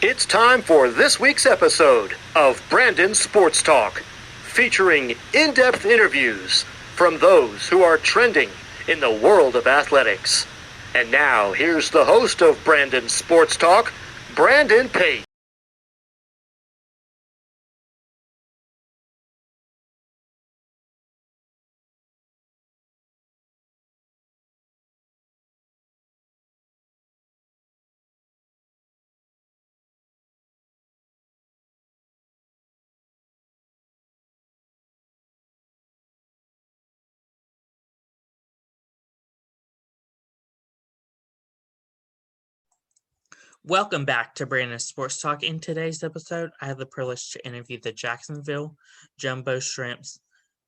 It's time for this week's episode of Brandon Sports Talk, featuring in-depth interviews from those who are trending in the world of athletics. And now, here's the host of Brandon Sports Talk, Brandon Pate. Welcome back to Brandon Sports Talk. In today's episode, I have the privilege to interview the Jacksonville Jumbo Shrimp's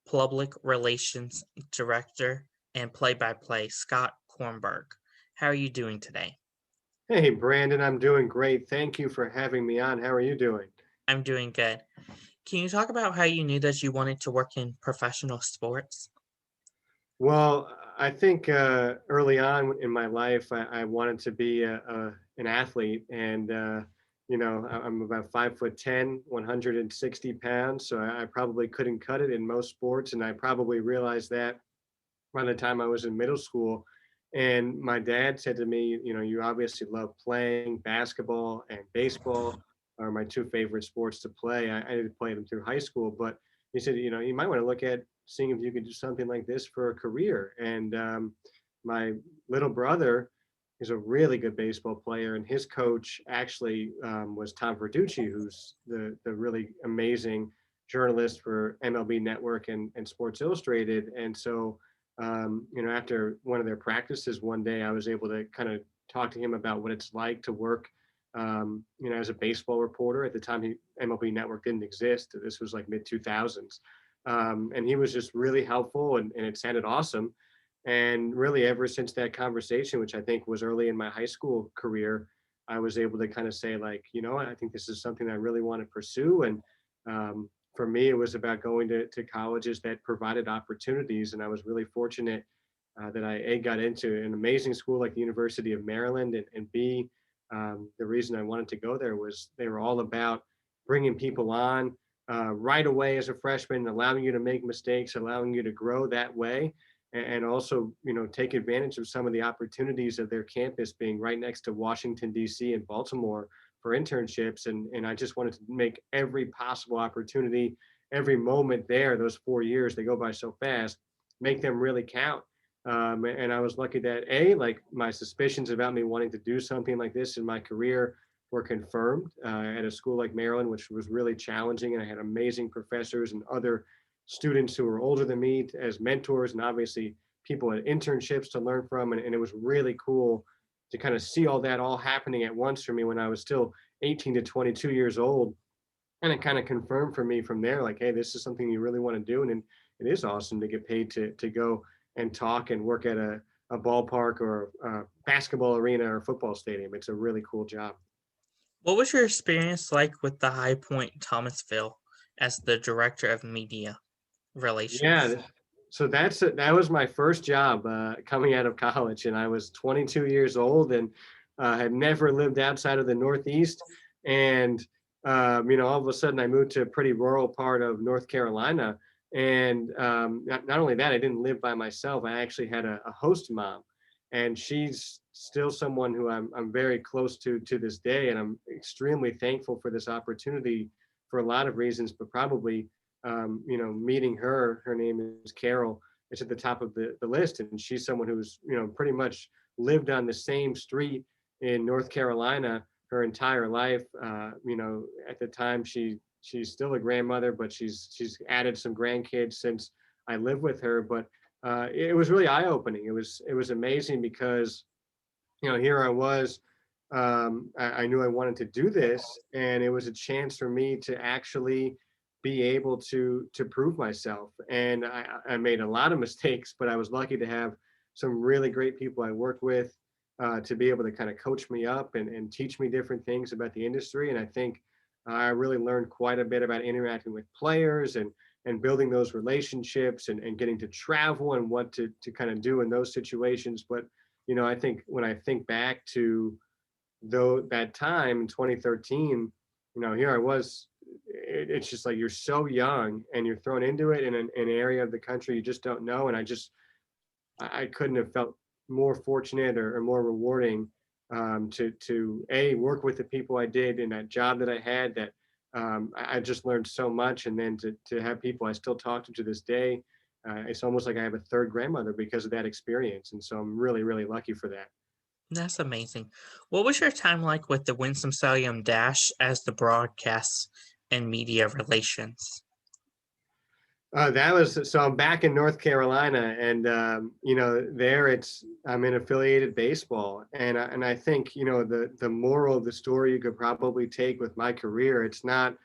Public Relations Director and play-by-play, Scott Kornberg. How are you doing today? Hey, Brandon, I'm doing great. Thank you for having me on. How are you doing? I'm doing good. Can you talk about how you knew that you wanted to work in professional sports? Well, I think early on in my life, I wanted to be an athlete, and I'm about 5'10", 160 pounds, so I probably couldn't cut it in most sports, and I probably realized that by the time I was in middle school. And my dad said to me, you obviously love playing basketball and baseball are my two favorite sports to play. I didn't play them through high school, but he said, you might want to look at seeing if you could do something like this for a career. And my little brother is a really good baseball player, and his coach actually was Tom Verducci, who's the really amazing journalist for MLB Network and Sports Illustrated. And so, after one of their practices one day, I was able to kind of talk to him about what it's like to work, as a baseball reporter. At the time, MLB Network didn't exist. This was like mid 2000s. And he was just really helpful, and it sounded awesome. And really, ever since that conversation, which I think was early in my high school career, I was able to kind of say, like, I think this is something I really want to pursue. And for me, it was about going to colleges that provided opportunities. And I was really fortunate that I got into an amazing school like the University of Maryland, and B, the reason I wanted to go there was they were all about bringing people on right away as a freshman, allowing you to make mistakes, allowing you to grow that way, and also, take advantage of some of the opportunities of their campus being right next to Washington, D.C. and Baltimore for internships. And I just wanted to make every possible opportunity, every moment there, those 4 years, they go by so fast, make them really count. And I was lucky that like my suspicions about me wanting to do something like this in my career were confirmed at a school like Maryland, which was really challenging. And I had amazing professors and other students who were older than me as mentors, and obviously people at internships to learn from. And it was really cool to kind of see all that all happening at once for me when I was still 18 to 22 years old. And it kind of confirmed for me from there, like, hey, this is something you really want to do. And it is awesome to get paid to go and talk and work at a ballpark or a basketball arena or football stadium. It's a really cool job. What was your experience like with the High Point Thomasville as the director of media relations? Yeah, so that was my first job coming out of college, and I was 22 years old and had never lived outside of the Northeast. And all of a sudden, I moved to a pretty rural part of North Carolina. And not only that, I didn't live by myself. I actually had a host mom, and she's still someone who I'm very close to this day. And I'm extremely thankful for this opportunity for a lot of reasons, but probably meeting her name is Carol. It's at the top of the list. And she's someone who's, pretty much lived on the same street in North Carolina her entire life. At the time she's still a grandmother, but she's added some grandkids since I lived with her. But it was really eye-opening. It was amazing because, here I was, I knew I wanted to do this, and it was a chance for me to actually be able to prove myself. And I made a lot of mistakes, but I was lucky to have some really great people I worked with to be able to kind of coach me up and teach me different things about the industry. And I think I really learned quite a bit about interacting with players and building those relationships and getting to travel and what to kind of do in those situations. But, I think when I think back to though that time in 2013, here I was, it's just like you're so young and you're thrown into it in an area of the country you just don't know. And I couldn't have felt more fortunate or more rewarding to work with the people I did in that job that I had, that I just learned so much. And then to have people I still talk to this day, it's almost like I have a third grandmother because of that experience. And so I'm really, really lucky for that. That's amazing. What was your time like with the Winston-Salem Dash as the broadcast and media relations? So I'm back in North Carolina, and there I'm in affiliated baseball, and I think the moral of the story you could probably take with my career, it's not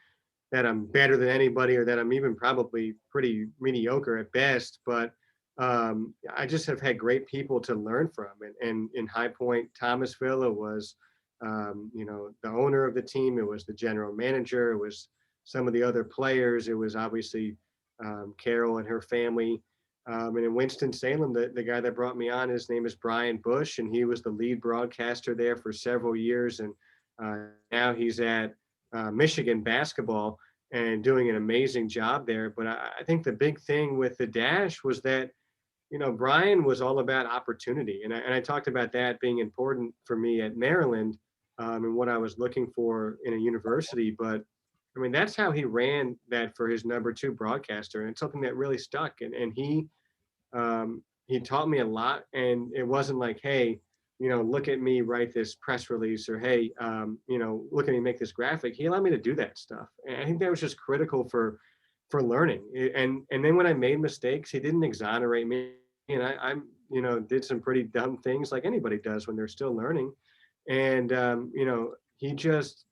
that I'm better than anybody or that I'm even probably pretty mediocre at best, but I just have had great people to learn from. And in High Point Thomasville, it was the owner of the team, it was the general manager, it was some of the other players, it was obviously Carol and her family. And in Winston-Salem, the guy that brought me on, his name is Brian Bush, and he was the lead broadcaster there for several years. And now he's at Michigan basketball and doing an amazing job there. But I think the big thing with the Dash was that, Brian was all about opportunity. And I talked about that being important for me at Maryland and what I was looking for in a university. But I mean, that's how he ran that for his number 2 broadcaster. And it's something that really stuck. And he taught me a lot. And it wasn't like, hey, look at me write this press release, or, hey, look at me make this graphic. He allowed me to do that stuff. And I think that was just critical for learning. And then when I made mistakes, he didn't exonerate me. And I'm did some pretty dumb things like anybody does when they're still learning. And, he just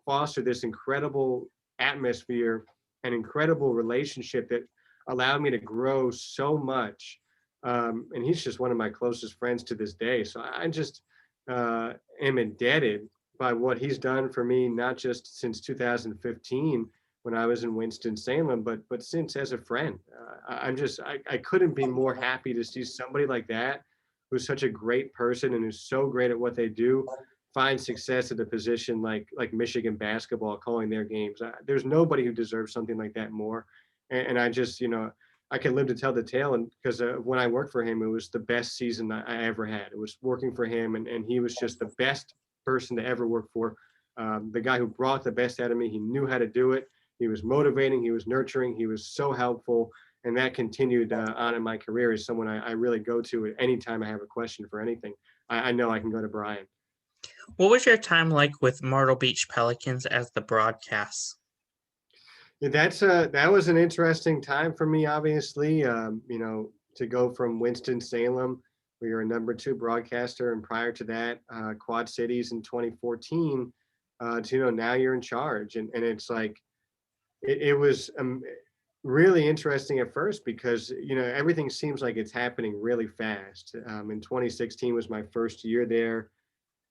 fostered this incredible atmosphere and incredible relationship that allowed me to grow so much. And he's just one of my closest friends to this day. So I just am indebted by what he's done for me, not just since 2015 when I was in Winston-Salem, but since as a friend. I couldn't be more happy to see somebody like that, who's such a great person and who's so great at what they do, find success at a position like Michigan basketball, calling their games. There's nobody who deserves something like that more. And I just, I can live to tell the tale. And because when I worked for him, it was the best season I ever had. It was working for him, and he was just the best person to ever work for. The guy who brought the best out of me. He knew how to do it. He was motivating. He was nurturing. He was so helpful. And that continued on in my career as someone I really go to at any time I have a question for anything. I know I can go to Brian. What was your time like with Myrtle Beach Pelicans as the broadcast? That was an interesting time for me, obviously. To go from Winston-Salem, we were a number 2 broadcaster, and prior to that, Quad Cities in 2014, to now you're in charge. And it's like it was really interesting at first because everything seems like it's happening really fast. In 2016 was my first year there,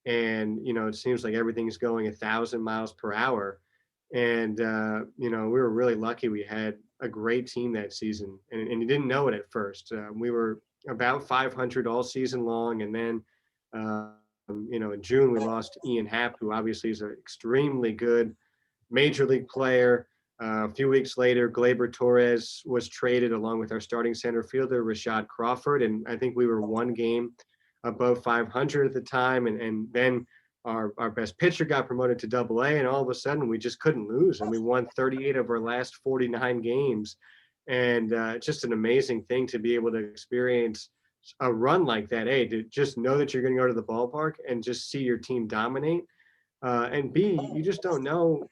and it seems like everything's going 1,000 miles per hour. And we were really lucky. We had a great team that season, and you didn't know it at first. We were about 500 all season long, and then in June we lost Ian Happ, who obviously is an extremely good major league player. A few weeks later, Gleyber Torres was traded along with our starting center fielder, Rashad Crawford. And I think we were 1 game above 500 at the time. And then our best pitcher got promoted to Double-A, and all of a sudden we just couldn't lose. And we won 38 of our last 49 games. And just an amazing thing to be able to experience a run like that. A, to just know that you're going to go to the ballpark and just see your team dominate. And B, you just don't know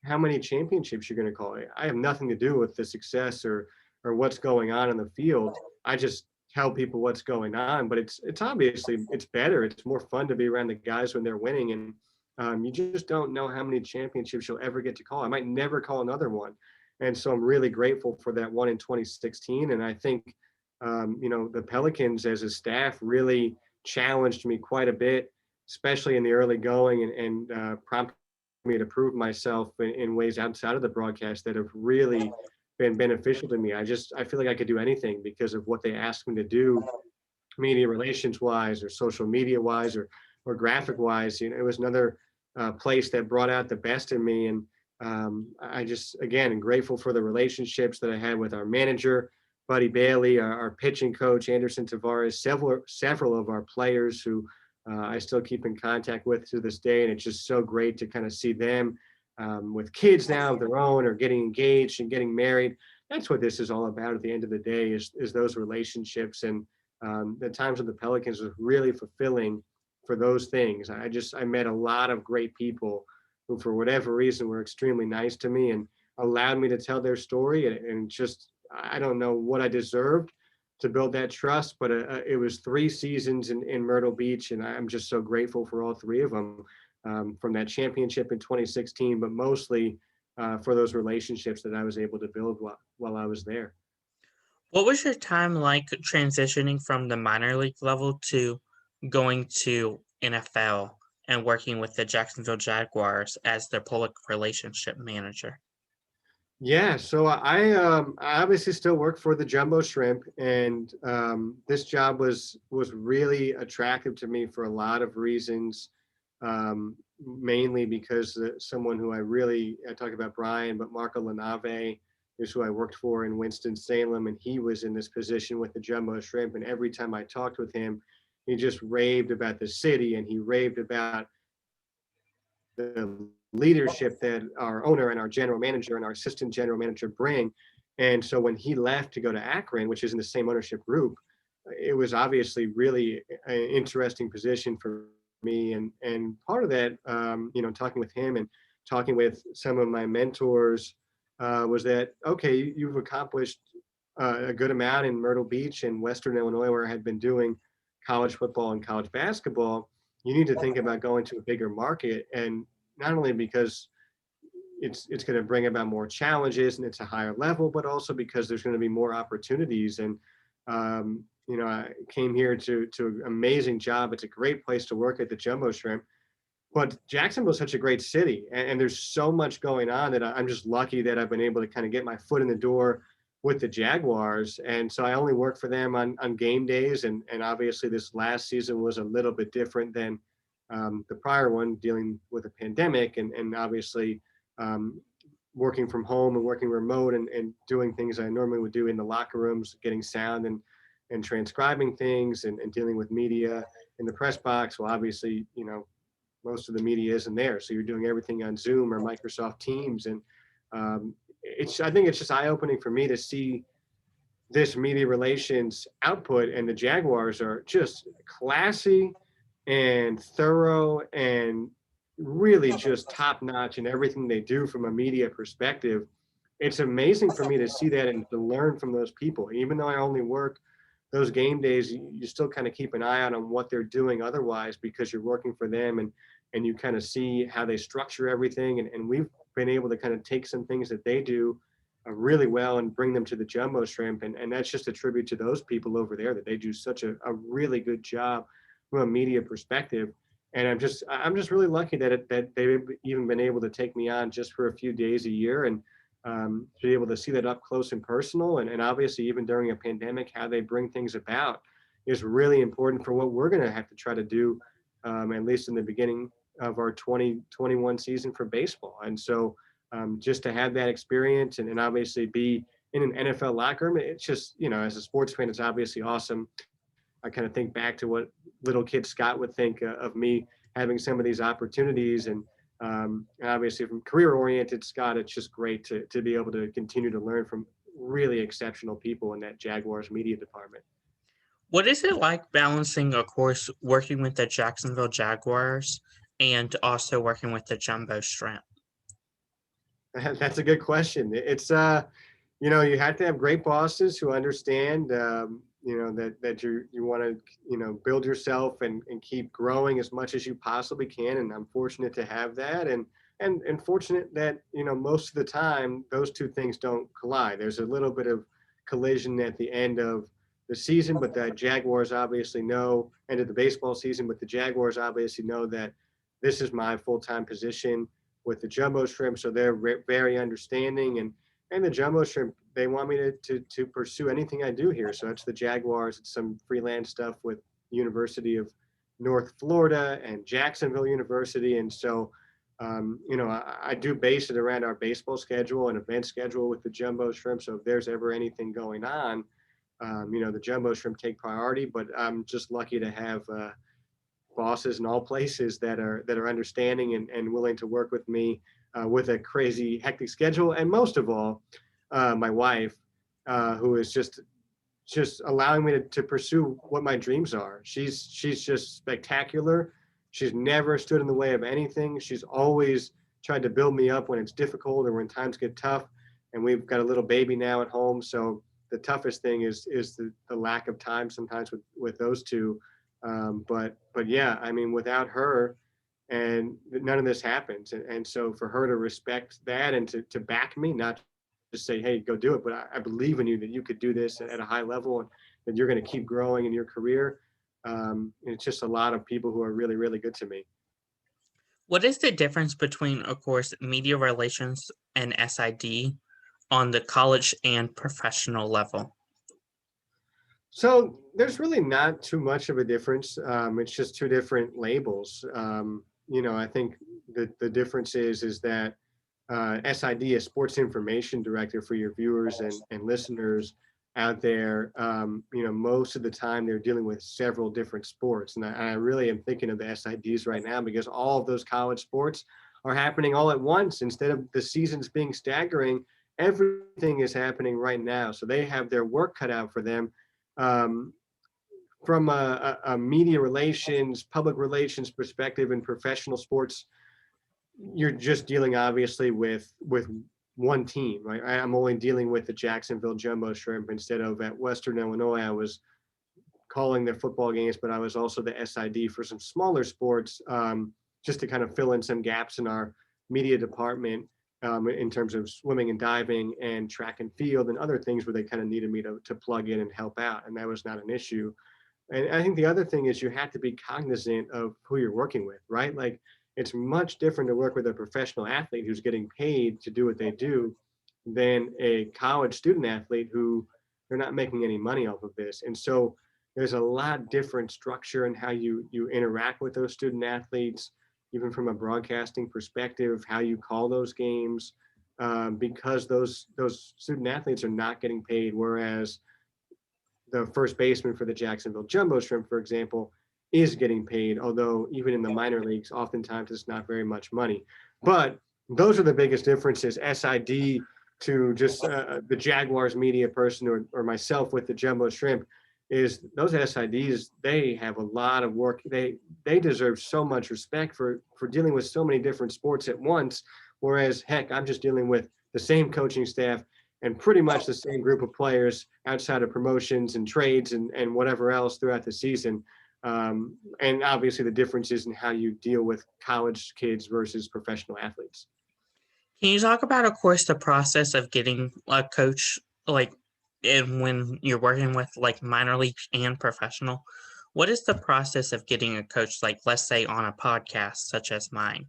how many championships you're going to call. I have nothing to do with the success or what's going on in the field. I just tell people what's going on, but it's obviously it's better. It's more fun to be around the guys when they're winning, and you just don't know how many championships you'll ever get to call. I might never call another one. And so I'm really grateful for that one in 2016. And I think, the Pelicans as a staff really challenged me quite a bit, especially in the early going, and prompted me to prove myself in ways outside of the broadcast that have really been beneficial to me. I feel like I could do anything because of what they asked me to do, media relations wise or social media wise or or graphic wise, it was another place that brought out the best in me. And I just, again, am grateful for the relationships that I had with our manager, Buddy Bailey, our pitching coach, Anderson Tavares, several of our players who I still keep in contact with to this day. And it's just so great to kind of see them with kids now of their own, or getting engaged and getting married. That's what this is all about at the end of the day, is those relationships. And the times with the Pelicans was really fulfilling for those things. I met a lot of great people who, for whatever reason, were extremely nice to me and allowed me to tell their story. And just, I don't know what I deserved to build that trust, but it was 3 seasons in Myrtle Beach, and I'm just so grateful for all 3 of them, from that championship in 2016, but mostly for those relationships that I was able to build while I was there. What was your time like transitioning from the minor league level to going to NFL and working with the Jacksonville Jaguars as their public relationship manager? Yeah, so I obviously still work for the Jumbo Shrimp, and this job was really attractive to me for a lot of reasons. Mainly because someone who I talk about Brian, but Marco Lanave is who I worked for in Winston-Salem, and he was in this position with the Jumbo Shrimp. And every time I talked with him, he just raved about the city, and he raved about the leadership that our owner and our general manager and our assistant general manager bring. And so when he left to go to Akron, which is in the same ownership group, it was obviously really an interesting position for me. And part of that, talking with him and talking with some of my mentors, was that, okay, you've accomplished a good amount in Myrtle Beach and Western Illinois, where I had been doing college football and college basketball. You need to think about going to a bigger market, and not only because it's going to bring about more challenges and it's a higher level, but also because there's going to be more opportunities. And I came here to an amazing job. It's a great place to work at the Jumbo Shrimp. But Jacksonville is such a great city, and there's so much going on that I'm just lucky that I've been able to kind of get my foot in the door with the Jaguars. And so I only work for them on game days. And obviously this last season was a little bit different than the prior one, dealing with a pandemic and obviously working from home and working remote and doing things I normally would do in the locker rooms, getting sound and transcribing things and dealing with media in the press box. Well, obviously, most of the media isn't there. So you're doing everything on Zoom or Microsoft Teams. And I think it's just eye-opening for me to see this media relations output, and the Jaguars are just classy and thorough and really just top-notch in everything they do from a media perspective. It's amazing for me to see that and to learn from those people. Even though I only work those game days, you still kind of keep an eye out on what they're doing otherwise, because you're working for them and you kind of see how they structure everything. And we've been able to kind of take some things that they do really well and bring them to the Jumbo Shrimp. And that's just a tribute to those people over there, that they do such a really good job from a media perspective. And I'm just really lucky that they've even been able to take me on just for a few days a year, and to be able to see that up close and personal. And obviously, even during a pandemic, how they bring things about is really important for what we're going to have to try to do, at least in the beginning of our 2021 season for baseball. And so just to have that experience and obviously be in an NFL locker room, it's just, as a sports fan, it's obviously awesome. I kind of think back to what little kid Scott would think of me having some of these opportunities. And obviously from career-oriented Scott, it's just great to be able to continue to learn from really exceptional people in that Jaguars media department. What is it like balancing, of course, working with the Jacksonville Jaguars and also working with the Jumbo Shrimp? That's a good question. It's you have to have great bosses who understand that you want to build yourself and keep growing as much as you possibly can. And I'm fortunate to have that, and fortunate that most of the time those two things don't collide. There's a little bit of collision at the end of the season, but the Jaguars obviously know, end of the baseball season, but the Jaguars obviously know that this is my full-time position with the Jumbo Shrimp, so they're very understanding. And the Jumbo Shrimp, they want me to pursue anything I do here. So it's the Jaguars, it's some freelance stuff with University of North Florida and Jacksonville University. And so, I do base it around our baseball schedule and event schedule with the Jumbo Shrimp. So if there's ever anything going on, the Jumbo Shrimp take priority. But I'm just lucky to have bosses in all places that are understanding and willing to work with me with a crazy hectic schedule. And most of all, my wife, who is just allowing me to pursue what my dreams are. She's just spectacular. She's never stood in the way of anything. She's always tried to build me up when it's difficult or when times get tough. And we've got a little baby now at home. So the toughest thing is the lack of time sometimes with those two. But yeah, I mean, without her, and none of this happens. And so for her to respect that and to back me, not just say, hey, go do it, but I believe in you that you could do this at a high level and that you're going to keep growing in your career. It's just a lot of people who are really, really good to me. What is the difference between, of course, media relations and SID on the college and professional level? So there's really not too much of a difference. It's just two different labels. I think the difference is that SID is Sports Information Director for your viewers and listeners out there. Most of the time they're dealing with several different sports. And I really am thinking of the SIDs right now because all of those college sports are happening all at once. Instead of the seasons being staggering, everything is happening right now. So they have their work cut out for them. From a media relations, public relations perspective in professional sports, you're just dealing obviously with one team, right? I'm only dealing with the Jacksonville Jumbo Shrimp instead of at Western Illinois. I was calling their football games, but I was also the SID for some smaller sports, just to kind of fill in some gaps in our media department in terms of swimming and diving and track and field and other things where they kind of needed me to plug in and help out. And that was not an issue. And I think the other thing is you have to be cognizant of who you're working with, right? Like, it's much different to work with a professional athlete who's getting paid to do what they do than a college student athlete who they're not making any money off of this. And so there's a lot different structure in how you interact with those student athletes, even from a broadcasting perspective, how you call those games, because those student athletes are not getting paid, whereas the first baseman for the Jacksonville Jumbo Shrimp, for example, is getting paid, although even in the minor leagues, oftentimes it's not very much money. But those are the biggest differences, SID to just the Jaguars media person or myself with the Jumbo Shrimp, is those SIDs, they have a lot of work. They deserve so much respect for dealing with so many different sports at once, whereas, heck, I'm just dealing with the same coaching staff and pretty much the same group of players outside of promotions and trades and whatever else throughout the season. And obviously the differences in how you deal with college kids versus professional athletes. Can you talk about, of course, the process of getting a coach, like, and when you're working with like minor league and professional? What is the process of getting a coach, like, let's say on a podcast such as mine?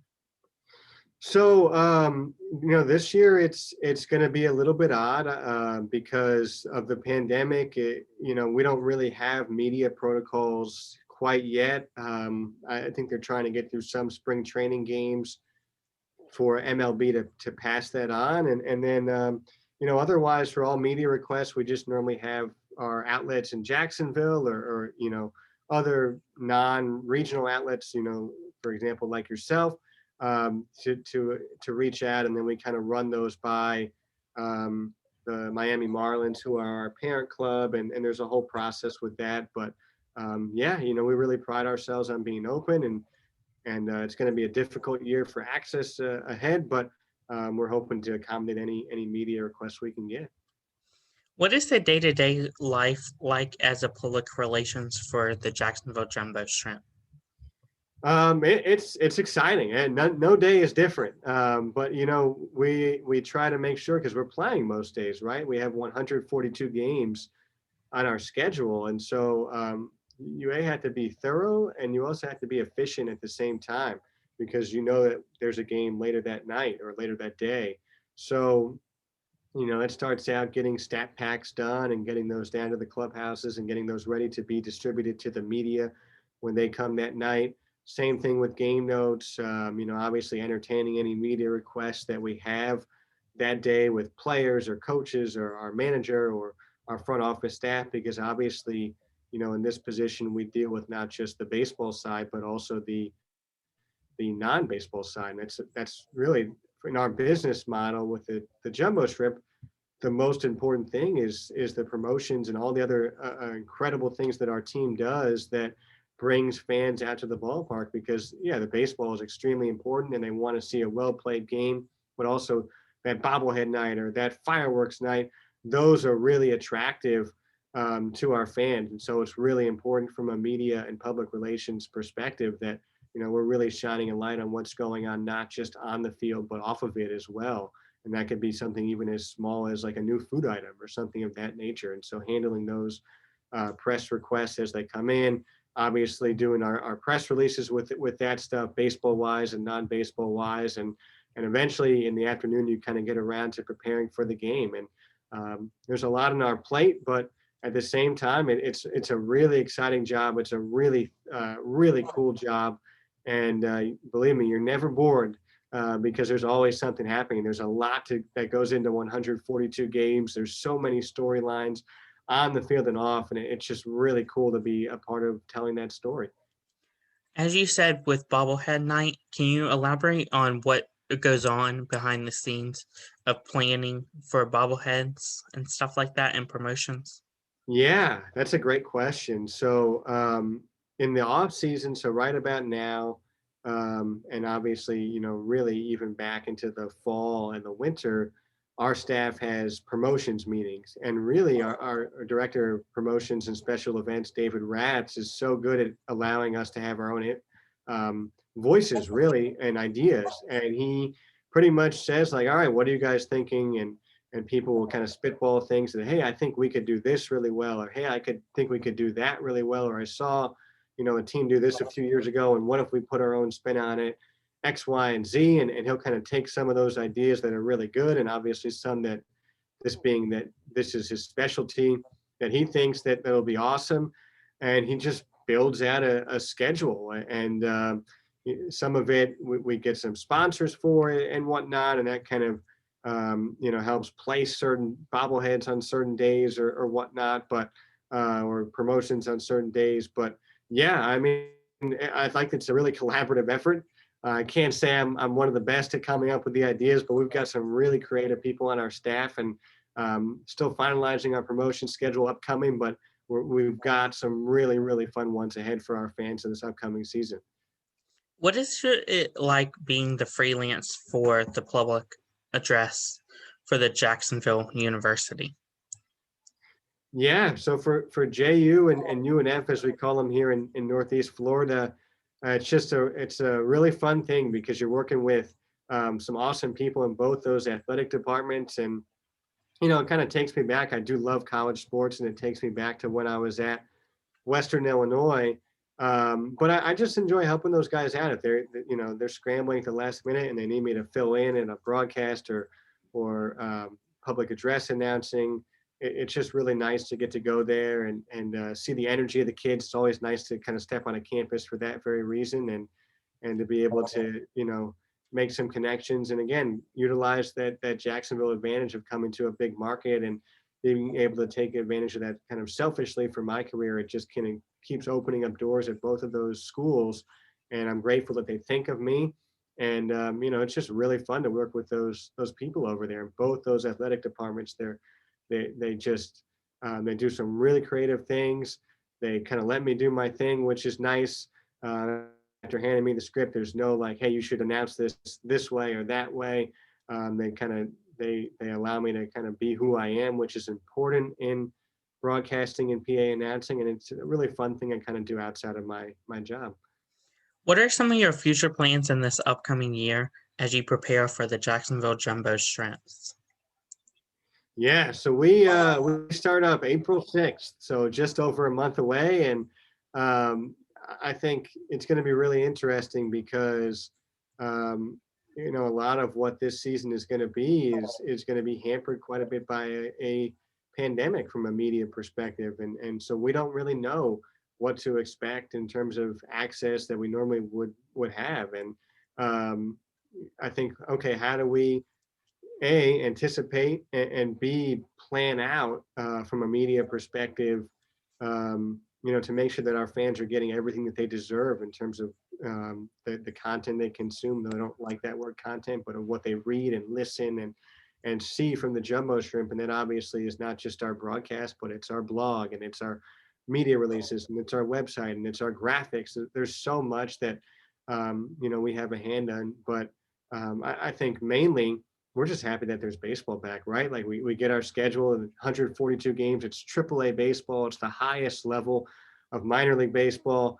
So, this year it's going to be a little bit odd because of the pandemic. We don't really have media protocols quite yet. I think they're trying to get through some spring training games for MLB to pass that on. And then, otherwise for all media requests, we just normally have our outlets in Jacksonville or other non-regional outlets, for example, like yourself, to reach out, and then we kind of run those by the Miami Marlins, who are our parent club, and there's a whole process with that. But we really pride ourselves on being open, and it's going to be a difficult year for access ahead, but we're hoping to accommodate any media requests we can get. What is the day-to-day life like as a public relations for the Jacksonville Jumbo Shrimp? It's exciting, and no day is different. But we try to make sure, because we're playing most days, right? We have 142 games on our schedule, and so you have to be thorough, and you also have to be efficient at the same time, because that there's a game later that night or later that day. So it starts out getting stat packs done and getting those down to the clubhouses and getting those ready to be distributed to the media. when they come that night. Same thing with game notes, obviously entertaining any media requests that we have that day with players or coaches or our manager or our front office staff, because obviously, in this position, we deal with not just the baseball side, but also the non-baseball side. And that's really in our business model with the Jumbo Shrimp. The most important thing is the promotions and all the other incredible things that our team does that brings fans out to the ballpark, because the baseball is extremely important and they want to see a well played game, but also that bobblehead night or that fireworks night, those are really attractive to our fans. And so it's really important from a media and public relations perspective that we're really shining a light on what's going on, not just on the field, but off of it as well. And that could be something even as small as like a new food item or something of that nature. And so handling those press requests as they come in, obviously doing our press releases with that stuff, baseball wise and non-baseball wise. And eventually in the afternoon, you kind of get around to preparing for the game. And there's a lot on our plate, but at the same time, it's a really exciting job. It's a really, really cool job. And believe me, you're never bored because there's always something happening. There's a lot that goes into 142 games. There's so many storylines on the field and off, and it's just really cool to be a part of telling that story. As you said with bobblehead night, can you elaborate on what goes on behind the scenes of planning for bobbleheads and stuff like that and promotions? Yeah, that's a great question. So in the off season, so right about now, and obviously, really even back into the fall and the winter, our staff has promotions meetings. And really our director of promotions and special events, David Ratz, is so good at allowing us to have our own voices really and ideas. And he pretty much says like, all right, what are you guys thinking? And people will kind of spitball things that, hey, I think we could do this really well, or hey, I think we could do that really well, or I saw, a team do this a few years ago, and what if we put our own spin on it, X, Y, and Z, and he'll kind of take some of those ideas that are really good, and obviously some that this is his specialty, that he thinks that'll be awesome, and he just builds out a schedule, and some of it we get some sponsors for it and whatnot, and that kind of helps place certain bobbleheads on certain days or whatnot, but or promotions on certain days. But yeah, I mean, I think it's a really collaborative effort. I can't say I'm one of the best at coming up with the ideas, but we've got some really creative people on our staff, and still finalizing our promotion schedule upcoming, but we've got some really, really fun ones ahead for our fans in this upcoming season. What is it like being the freelance for the public address for the Jacksonville University? Yeah, so for JU and UNF, as we call them here in Northeast Florida, it's a really fun thing because you're working with some awesome people in both those athletic departments. And, it kind of takes me back. I do love college sports, and it takes me back to when I was at Western Illinois. But I just enjoy helping those guys out. If they're scrambling at the last minute and they need me to fill in a broadcast or public address announcing, it's just really nice to get to go there and see the energy of the kids. It's always nice to kind of step on a campus for that very reason, and to be able to, make some connections, and again, utilize that Jacksonville advantage of coming to a big market and being able to take advantage of that kind of selfishly for my career. It just keeps opening up doors at both of those schools. And I'm grateful that they think of me. And, it's just really fun to work with those people over there in both those athletic departments. They do some really creative things. They kind of let me do my thing, which is nice. After handing me the script, there's no like, hey, you should announce this way or that way. They allow me to kind of be who I am, which is important in broadcasting and PA announcing. And it's a really fun thing I kind of do outside of my job. What are some of your future plans in this upcoming year as you prepare for the Jacksonville Jumbo Shrimps? Yeah, so we start up April 6th, so just over a month away, and I think it's going to be really interesting because a lot of what this season is going to be is going to be hampered quite a bit by a pandemic from a media perspective, and so we don't really know what to expect in terms of access that we normally would have. And I think, okay, how do we anticipate and B, plan out from a media perspective, to make sure that our fans are getting everything that they deserve in terms of the content they consume. Though I don't like that word content, but of what they read and listen and see from the Jumbo Shrimp. And that obviously is not just our broadcast, but it's our blog and it's our media releases and it's our website and it's our graphics. There's so much that, we have a hand on, but I think mainly we're just happy that there's baseball back, right? Like we get our schedule of 142 games. It's AAA baseball. It's the highest level of minor league baseball.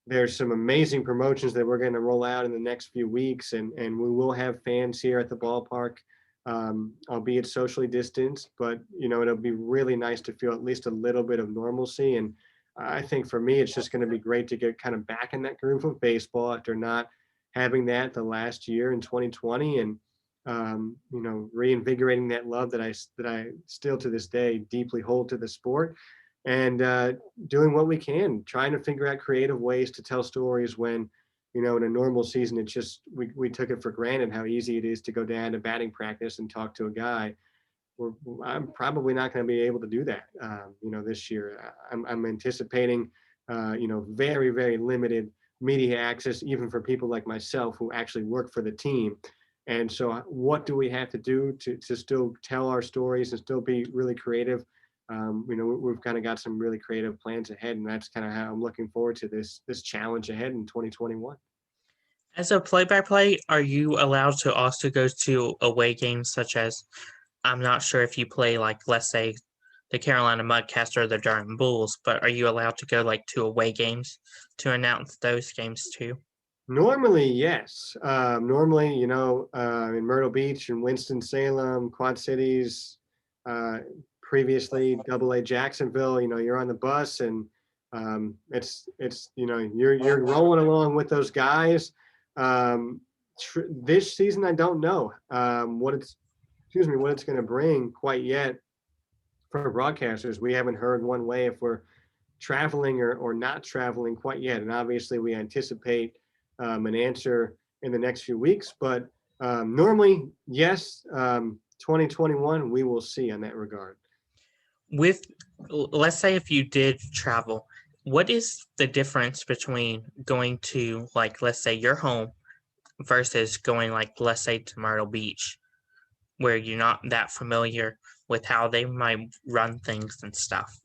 There's some amazing promotions that we're going to roll out in the next few weeks, and we will have fans here at the ballpark, albeit socially distanced, but it'll be really nice to feel at least a little bit of normalcy. And I think for me, it's just going to be great to get kind of back in that groove of baseball after not having that the last year in 2020, and reinvigorating that love that I still to this day deeply hold to the sport, and doing what we can, trying to figure out creative ways to tell stories when, in a normal season, it's just, we took it for granted how easy it is to go down to batting practice and talk to a guy. I'm probably not going to be able to do that, this year. I'm anticipating, very, very limited media access, even for people like myself who actually work for the team. And so what do we have to do to still tell our stories and still be really creative? We've kind of got some really creative plans ahead, and that's kind of how I'm looking forward to this challenge ahead in 2021. As a play-by-play, are you allowed to also go to away games such as, I'm not sure if you play, like, let's say, the Carolina Mudcats or the Durham Bulls, but are you allowed to go, like, to away games to announce those games too? Normally, yes. Normally, in Myrtle Beach and Winston-Salem, Quad Cities, previously AA Jacksonville, you're on the bus and it's you're rolling along with those guys. This season, I don't know what it's going to bring quite yet for broadcasters. We haven't heard one way if we're traveling or not traveling quite yet, and obviously we anticipate an answer in the next few weeks, but normally, yes. 2021, we will see on that regard. Let's say if you did travel, what is the difference between going to, like, let's say your home versus going, like, let's say to Myrtle Beach, where you're not that familiar with how they might run things and stuff?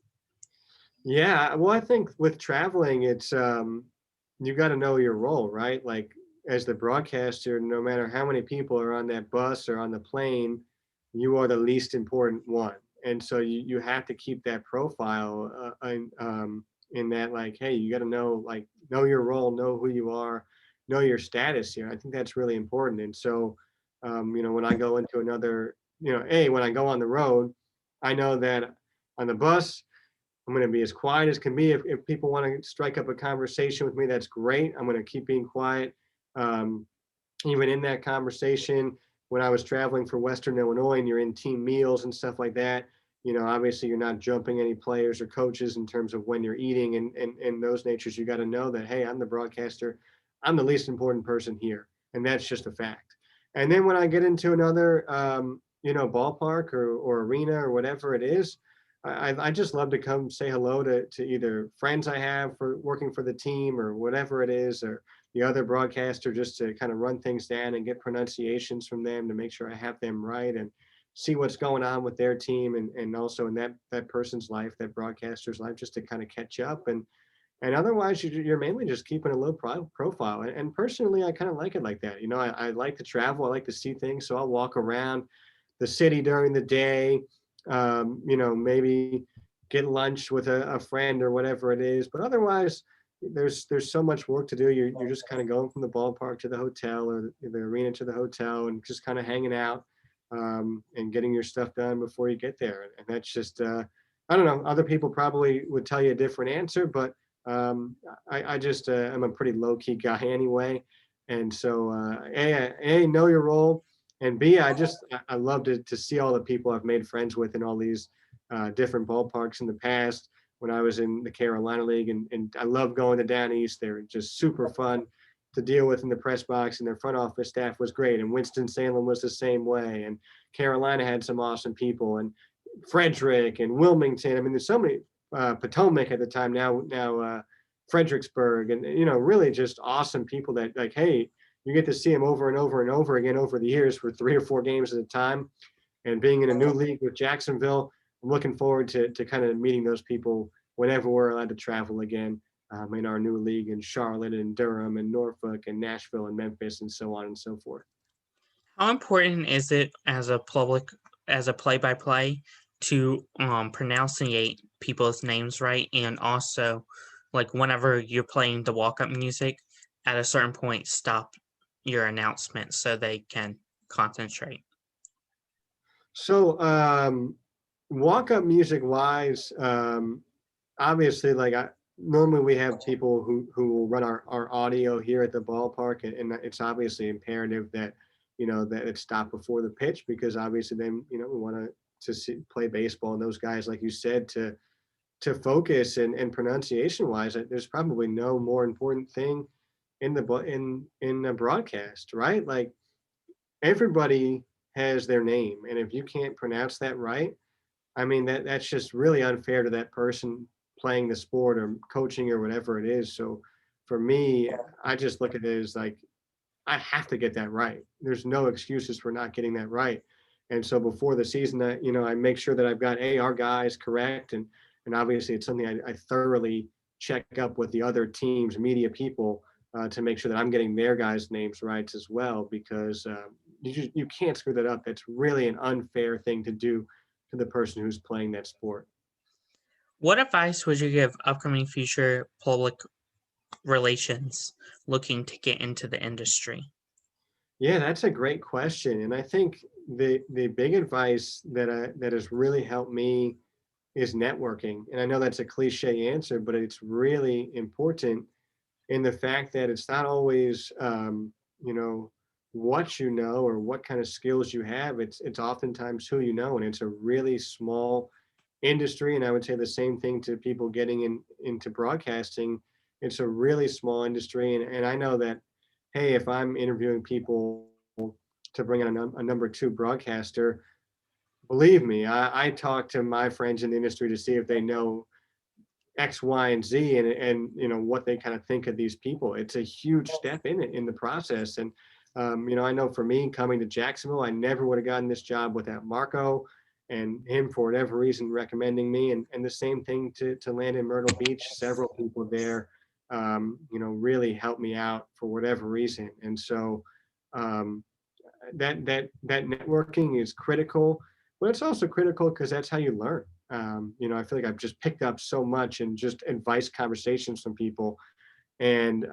Yeah, well, I think with traveling, it's you got to know your role, right? Like, as the broadcaster, no matter how many people are on that bus or on the plane, you are the least important one. And so you have to keep that profile in that, like, hey, you got to know your role, know who you are, know your status here. I think that's really important. And so, when I go into another, when I go on the road, I know that on the bus, I'm going to be as quiet as can be. If people want to strike up a conversation with me, that's great. I'm going to keep being quiet. Even in that conversation, when I was traveling for Western Illinois and you're in team meals and stuff like that, obviously you're not jumping any players or coaches in terms of when you're eating and those natures. You got to know that, hey, I'm the broadcaster. I'm the least important person here. And that's just a fact. And then when I get into another, ballpark or arena or whatever it is, I just love to come say hello to either friends I have for working for the team or whatever it is, or the other broadcaster, just to kind of run things down and get pronunciations from them to make sure I have them right and see what's going on with their team and also in that person's life, that broadcaster's life, just to kind of catch up. And otherwise you're mainly just keeping a low profile. And personally, I kind of like it like that. I like to travel. I like to see things. So I'll walk around the city during the day, maybe get lunch with a friend or whatever it is. But otherwise, there's so much work to do. You're just kind of going from the ballpark to the hotel or the arena to the hotel and just kind of hanging out and getting your stuff done before you get there. And that's just, I don't know, other people probably would tell you a different answer, but I just I'm a pretty low-key guy anyway. And so A, know your role. And B, I love to see all the people I've made friends with in all these different ballparks in the past, when I was in the Carolina League, and I love going to Down East. They're just super fun to deal with in the press box, and their front office staff was great. And Winston-Salem was the same way. And Carolina had some awesome people, and Frederick and Wilmington. I mean, there's so many, Potomac at the time, now Fredericksburg, and, really just awesome people that, like, hey, you get to see them over and over and over again over the years for 3 or 4 games at a time. And being in a new league with Jacksonville, I'm looking forward to kind of meeting those people whenever we're allowed to travel again, in our new league in Charlotte and Durham and Norfolk and Nashville and Memphis and so on and so forth. How important is it as a play-by-play to pronunciate people's names right, and also, like, whenever you're playing the walk-up music, at a certain point, stop your announcement so they can concentrate? So walk-up music wise, obviously, like, normally we have people who will run our audio here at the ballpark, and it's obviously imperative that that it's stopped before the pitch, because obviously then we want to play baseball, and those guys, like you said, to focus, and pronunciation wise, there's probably no more important thing in a broadcast, right? Like, everybody has their name, and if you can't pronounce that right, I mean, that's just really unfair to that person playing the sport or coaching or whatever it is. So for me, I just look at it as like, I have to get that right. There's no excuses for not getting that right. And so before the season, I make sure that I've got our guys correct, and obviously it's something I thoroughly check up with the other teams, media people, to make sure that I'm getting their guys' names right as well, because you can't screw that up. That's really an unfair thing to do to the person who's playing that sport. What advice would you give upcoming future public relations looking to get into the industry? Yeah, that's a great question. And I think the big advice that has really helped me is networking. And I know that's a cliche answer, but it's really important in the fact that it's not always, what you know or what kind of skills you have. It's oftentimes who you know, and it's a really small industry. And I would say the same thing to people getting into broadcasting. It's a really small industry. And I know that, hey, if I'm interviewing people to bring in a number 2 broadcaster, believe me, I talk to my friends in the industry to see if they know X, Y, and Z, and what they kind of think of these people. It's a huge step in the process. And I know for me, coming to Jacksonville, I never would have gotten this job without Marco and him, for whatever reason, recommending me. And the same thing to land in Myrtle Beach. Several people there, really helped me out for whatever reason. And so that networking is critical, but it's also critical because that's how you learn. I feel like I've just picked up so much in just advice conversations from people, and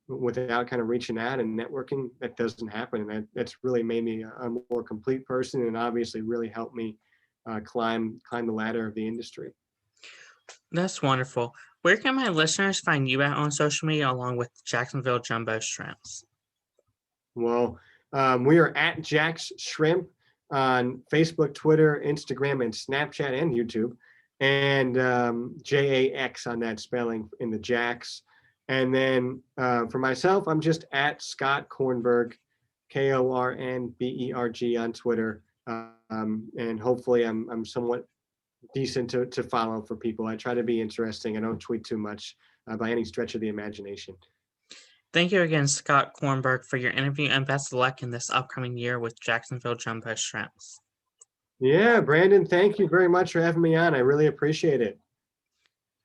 without kind of reaching out and networking, that doesn't happen. And that's really made me a more complete person, and obviously really helped me climb the ladder of the industry. That's wonderful. Where can my listeners find you at on social media, along with Jacksonville Jumbo Shrimps? Well, we are at Jax Shrimp on Facebook, Twitter, Instagram, and Snapchat, and YouTube, and JAX on that spelling in the Jax. And then for myself, I'm just at Scott Kornberg, KORNBERG on Twitter, and hopefully I'm somewhat decent to follow for people. I try to be interesting. I don't tweet too much by any stretch of the imagination. Thank you again, Scott Kornberg, for your interview, and best of luck in this upcoming year with Jacksonville Jumbo Shrimps. Yeah, Brandon, thank you very much for having me on. I really appreciate it.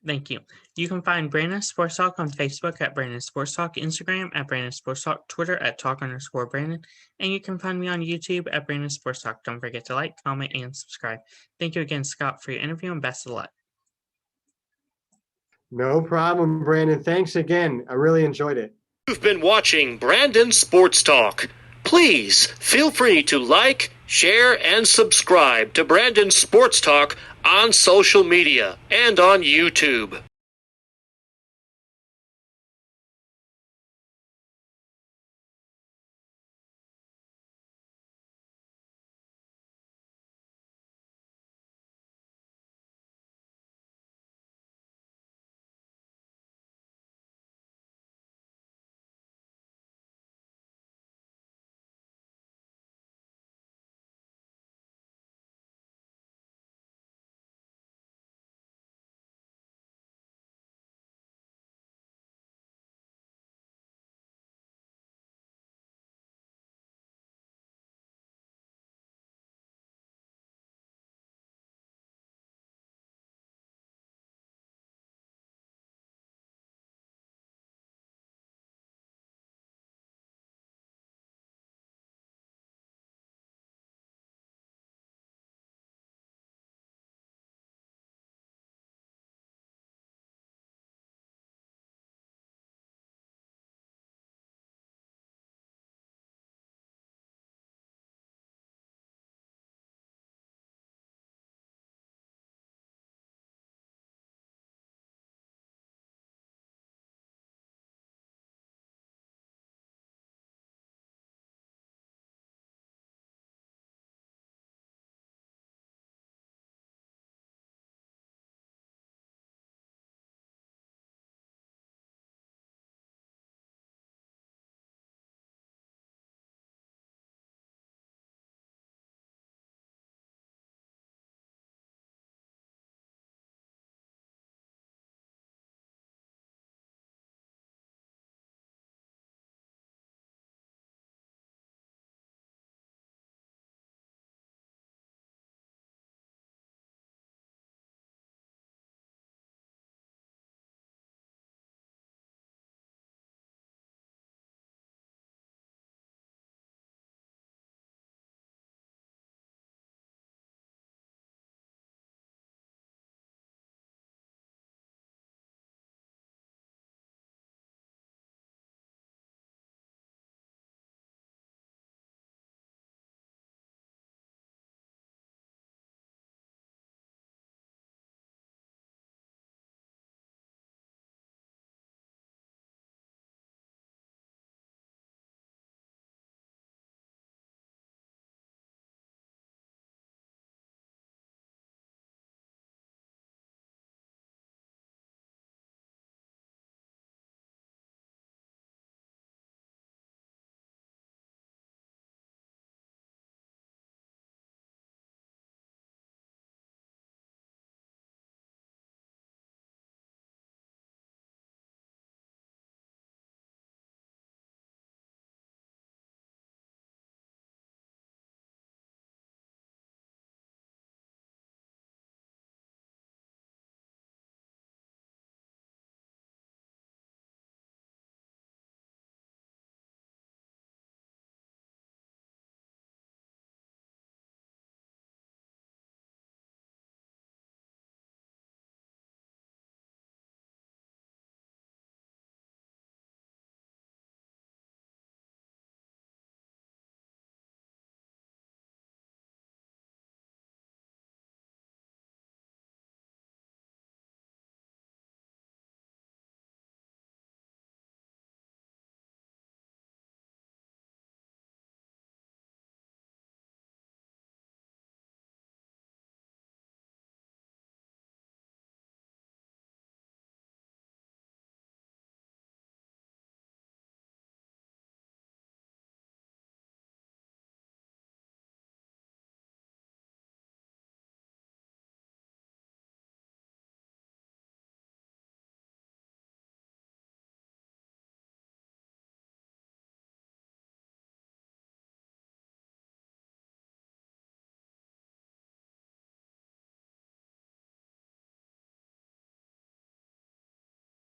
Thank you. You can find Brandon Sports Talk on Facebook at Brandon Sports Talk, Instagram at Brandon Sports Talk, Twitter at Talk_Brandon, and you can find me on YouTube at Brandon Sports Talk. Don't forget to like, comment, and subscribe. Thank you again, Scott, for your interview, and best of luck. No problem, Brandon. Thanks again. I really enjoyed it. You've been watching Brandon Sports Talk. Please feel free to like, share, and subscribe to Brandon Sports Talk on social media and on YouTube.